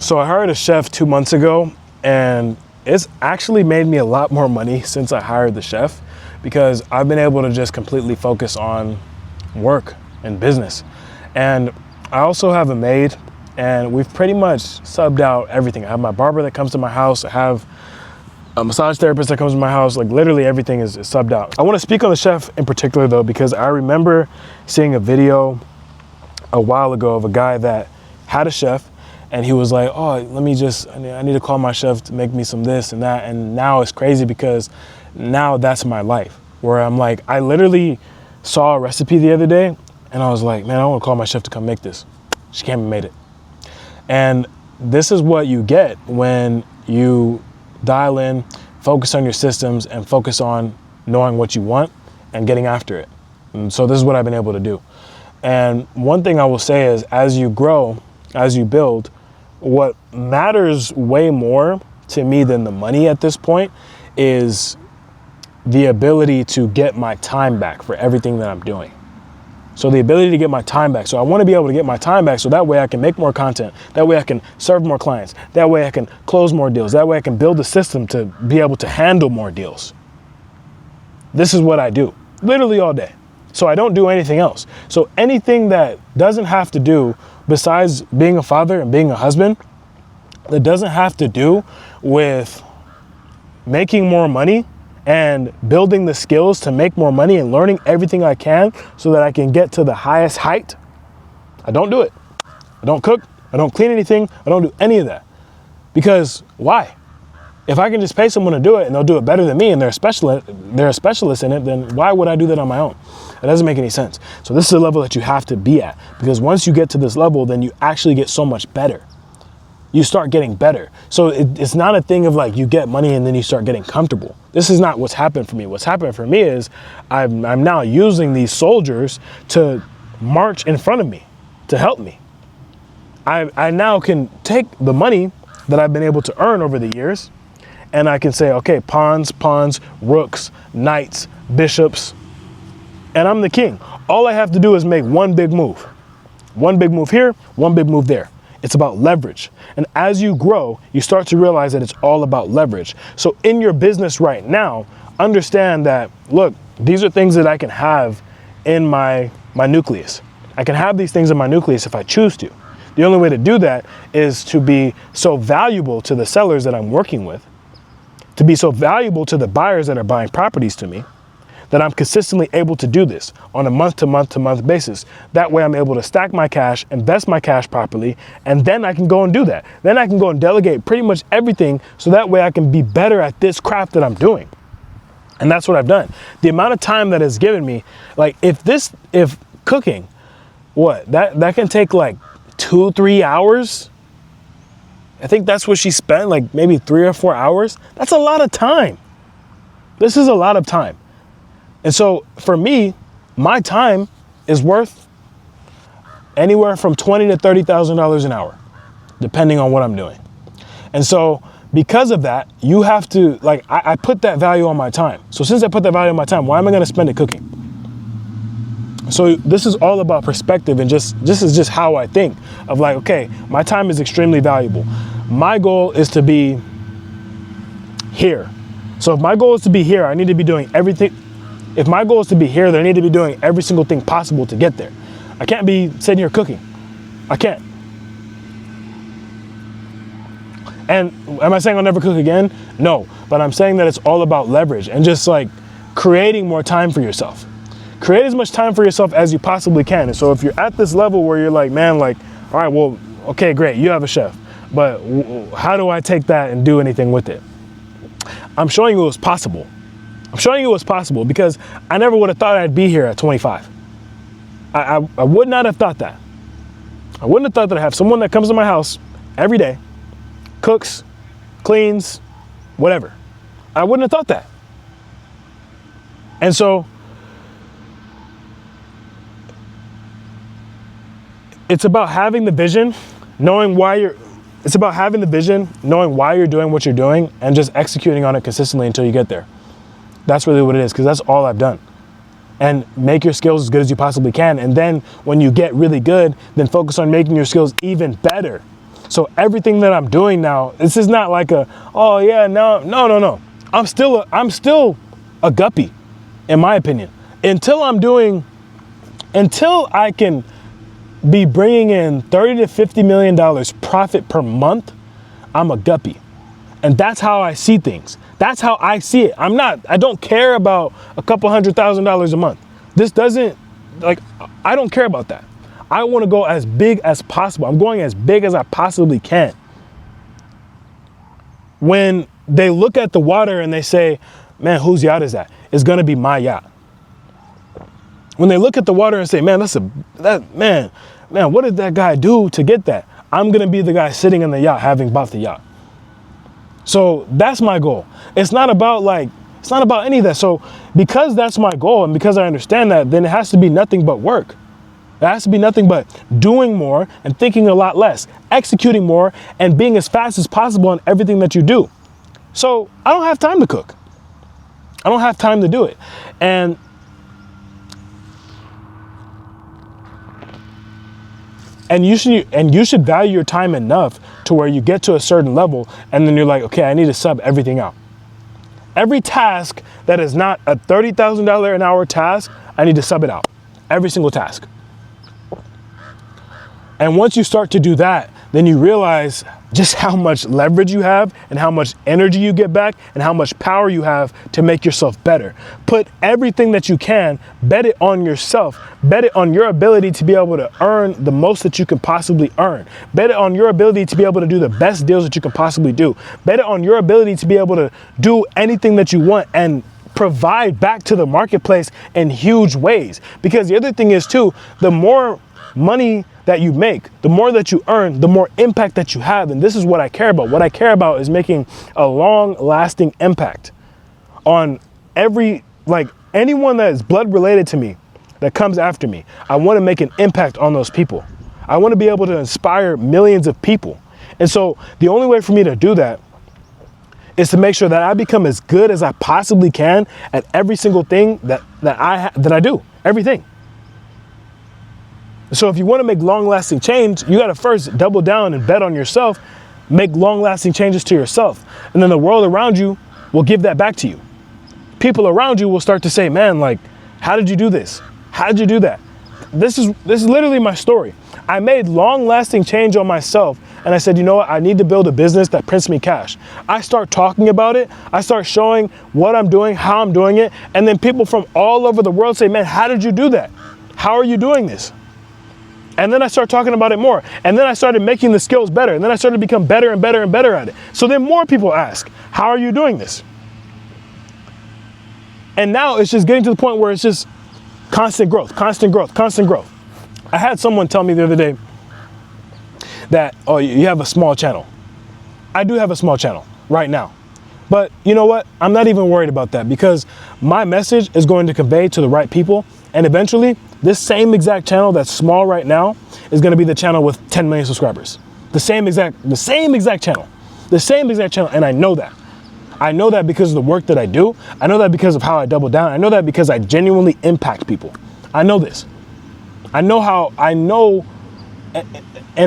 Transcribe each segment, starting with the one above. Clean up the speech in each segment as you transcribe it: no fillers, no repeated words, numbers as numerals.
So I hired a chef 2 months ago, and it's actually made me a lot more money since I hired the chef, because I've been able to just completely focus on work and business. And I also have a maid, and we've pretty much subbed out everything. I have my barber that comes to my house. I have a massage therapist that comes to my house. Like, literally everything is subbed out. I want to speak on the chef in particular though, because I remember seeing a video a while ago of a guy that had a chef, and he was like, oh, I need to call my chef to make me some this and that. And now it's crazy because now that's my life, where I'm like, I literally saw a recipe the other day and I was like, man, I want to call my chef to come make this. She came and made it. And this is what you get when you dial in, focus on your systems, and focus on knowing what you want and getting after it. And so this is what I've been able to do. And one thing I will say is, as you grow, as you build, what matters way more to me than the money at this point is the ability to get my time back for everything that I'm doing. So the ability to get my time back. So I want to be able to get my time back so that way I can make more content. That way I can serve more clients. That way I can close more deals. That way I can build a system to be able to handle more deals. This is what I do literally all day. So I don't do anything else. So anything that doesn't have to do, besides being a father and being a husband, that doesn't have to do with making more money and building the skills to make more money and learning everything I can so that I can get to the highest height, I don't do it. I don't cook, I don't clean anything, I don't do any of that. Because why? If I can just pay someone to do it and they'll do it better than me and they're a specialist in it, then why would I do that on my own? It doesn't make any sense. So this is a level that you have to be at, because once you get to this level, then you actually get so much better. You start getting better. So it's not a thing of like you get money and then you start getting comfortable. This is not what's happened for me. What's happened for me is I'm now using these soldiers to march in front of me, to help me. I now can take the money that I've been able to earn over the years, and I can say, okay, pawns, rooks, knights, bishops, and I'm the king. All I have to do is make one big move. One big move here, one big move there. It's about leverage. And as you grow, you start to realize that it's all about leverage. So in your business right now, understand that, look, these are things that I can have in my nucleus. I can have these things in my nucleus if I choose to. The only way to do that is to be so valuable to the sellers that I'm working with, to be so valuable to the buyers that are buying properties to me, that I'm consistently able to do this on a month to month basis. That way I'm able to stack my cash, invest my cash properly, and then I can go and do that. Then I can go and delegate pretty much everything, so that way I can be better at this craft that I'm doing. And that's what I've done. The amount of time that has given me, like if cooking, that can take like 2-3 hours. I think that's what she spent, like maybe 3 or 4 hours. That's a lot of time. This is a lot of time. And so for me, my time is worth anywhere from $20,000 to $30,000 an hour, depending on what I'm doing. And so because of that, you have to, like, I put that value on my time. So since I put that value on my time, why am I going to spend it cooking? So this is all about perspective, and this is just how I think of, like, okay, my time is extremely valuable. My goal is to be here. So if my goal is to be here, I need to be doing everything. If my goal is to be here, then I need to be doing every single thing possible to get there. I can't be sitting here cooking. I can't. And am I saying I'll never cook again? No, but I'm saying that it's all about leverage and just like creating more time for yourself. Create as much time for yourself as you possibly can. And so if you're at this level where you're like, man, like, all right, well, okay, great, you have a chef, but how do I take that and do anything with it? I'm showing you what's possible. I'm showing you what's possible, because I never would have thought I'd be here at 25. I would not have thought that. I wouldn't have thought that I have someone that comes to my house every day, cooks, cleans, whatever. I wouldn't have thought that. And so it's about having the vision, knowing why you're doing what you're doing, and just executing on it consistently until you get there. That's really what it is, because that's all I've done. And make your skills as good as you possibly can. And then when you get really good, then focus on making your skills even better. So everything that I'm doing now, this is not like a, oh yeah, no. I'm still a guppy, in my opinion. Until I can be bringing in $30 to $50 million profit per month, I'm a guppy. And that's how I see things. That's how I see it. I don't care about a couple $100,000 a month. I don't care about that. I want to go as big as possible. I'm going as big as I possibly can. When they look at the water and they say, man, whose yacht is that? It's going to be my yacht. When they look at the water and say, man, what did that guy do to get that? I'm going to be the guy sitting in the yacht having bought the yacht. So that's my goal. It's not about any of that. So because that's my goal and because I understand that, then it has to be nothing but work. It has to be nothing but doing more and thinking a lot less, executing more and being as fast as possible on everything that you do. So I don't have time to cook. I don't have time to do it. And you should value your time enough to where you get to a certain level and then you're like, okay, I need to sub everything out. Every task that is not a $30,000 an hour task, I need to sub it out. Every single task. And once you start to do that, then you realize just how much leverage you have and how much energy you get back and how much power you have to make yourself better. Put everything that you can, bet it on yourself, bet it on your ability to be able to earn the most that you can possibly earn. Bet it on your ability to be able to do the best deals that you can possibly do. Bet it on your ability to be able to do anything that you want and provide back to the marketplace in huge ways. Because the other thing is too, the more money that you make, the more that you earn, the more impact that you have. And this is what I care about. What I care about is making a long lasting impact on anyone that is blood related to me that comes after me. I want to make an impact on those people. I want to be able to inspire millions of people. And so the only way for me to do that is to make sure that I become as good as I possibly can at every single thing that I do, everything. So if you want to make long-lasting change, you got to first double down and bet on yourself, make long-lasting changes to yourself. And then the world around you will give that back to you. People around you will start to say, man, how did you do this? How did you do that? This is literally my story. I made long-lasting change on myself and I said, you know what? I need to build a business that prints me cash. I start talking about it. I start showing what I'm doing, how I'm doing it. And then people from all over the world say, man, how did you do that? How are you doing this? And then I start talking about it more. And then I started making the skills better. And then I started to become better and better and better at it. So then more people ask, how are you doing this? And now it's just getting to the point where it's just constant growth, constant growth, constant growth. I had someone tell me the other day that, oh, you have a small channel. I do have a small channel right now. But you know what? I'm not even worried about that because my message is going to convey to the right people. And eventually, this same exact channel that's small right now is going to be the channel with 10 million subscribers. The same exact channel. And I know that. I know that because of the work that I do. I know that because of how I double down. I know that because I genuinely impact people. I know this. And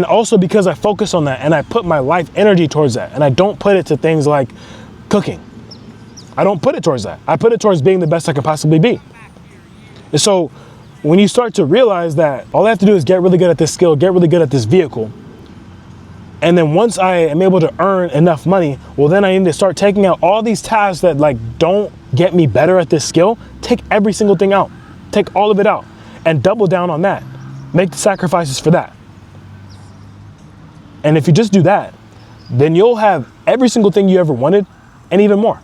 also because I focus on that and I put my life energy towards that. And I don't put it to things like cooking. I don't put it towards that. I put it towards being the best I can possibly be. And so when you start to realize that all I have to do is get really good at this skill, get really good at this vehicle, and then once I am able to earn enough money, well, then I need to start taking out all these tasks that don't get me better at this skill. Take every single thing out. Take all of it out and double down on that. Make the sacrifices for that. And if you just do that, then you'll have every single thing you ever wanted and even more.